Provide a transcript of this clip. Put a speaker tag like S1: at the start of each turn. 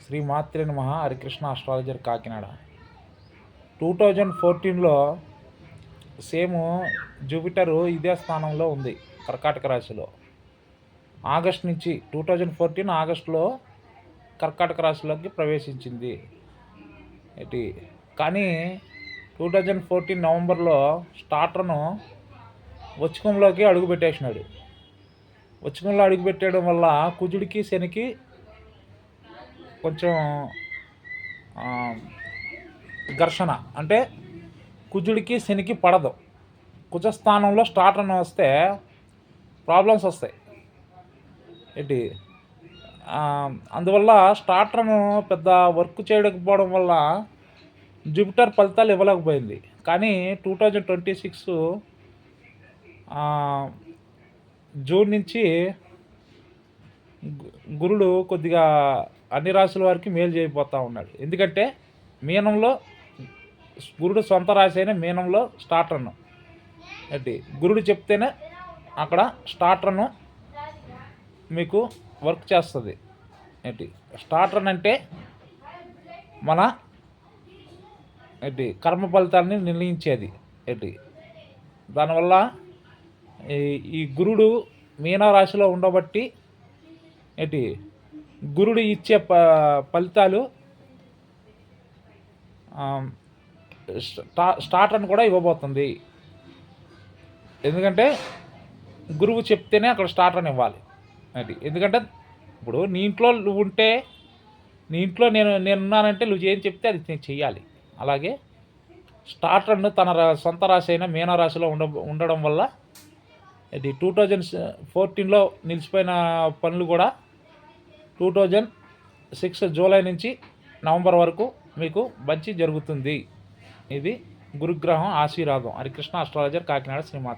S1: శ్రీ మాత్రే నమః. హరికృష్ణ ఆస్ట్రాలజర్ కాకినాడ. 2014లో సేమ్ జూపిటరు ఇదే స్థానంలో ఉంది, కర్కాటక రాశిలో. ఆగస్ట్ నుంచి 2014 ఆగస్టులో కర్కాటక రాశిలోకి ప్రవేశించింది. కానీ 2014 నవంబర్లో స్టార్టర్ను వృచ్చికంలోకి అడుగుపెట్టేసినాడు. వృచ్చికంలో అడుగుపెట్టేయడం వల్ల కుజుడికి శనికి కొంచెం ఘర్షణ, అంటే కుజుడికి శనికి పడదు. కుజస్థానంలో స్టార్టర్ను వస్తే ప్రాబ్లమ్స్ వస్తాయి. అందువల్ల స్టార్టర్ను పెద్ద వర్క్ చేయకపోవడం వల్ల జూపిటర్ ఫలితాలు ఇవ్వలేకపోయింది. కానీ 2026 జూన్ నుంచి గురుడు కొద్దిగా అన్ని రాశుల వారికి మేలు చేయబోతూ ఉన్నాడు. ఎందుకంటే మీనంలో గురుడు సొంత రాశి అయిన మీనంలో స్టార్టర్ను గురుడు చెప్తేనే అక్కడ స్టార్టర్ను మీకు వర్క్ చేస్తుంది. స్టార్టర్ అంటే మన కర్మ ఫలితాలని నిర్ణయించేది. దానివల్ల ఈ గురుడు మీనరాశిలో ఉండబట్టి గురుడు ఇచ్చే ఫలితాలు స్టార్టర్ని కూడా ఇవ్వబోతుంది. ఎందుకంటే గురువు చెప్తేనే అక్కడ స్టార్టర్ని ఇవ్వాలి. ఎందుకంటే ఇప్పుడు నీ ఇంట్లో నువ్వు ఉంటే, నీ ఇంట్లో నేనున్నానంటే నువ్వు ఏం చెప్తే అది నేను చెయ్యాలి. అలాగే స్టార్టర్ను తన సొంత రాశి అయిన మీనరాశిలో ఉండడం వల్ల 2014లో నిలిచిపోయిన పనులు కూడా 2006 జూలై నుంచి నవంబర్ వరకు మీకు మంచి జరుగుతుంది. ఇది గురుగ్రహం ఆశీర్వాదం. హరికృష్ణ ఆస్ట్రాలజర్ కాకినాడ శ్రీమాత.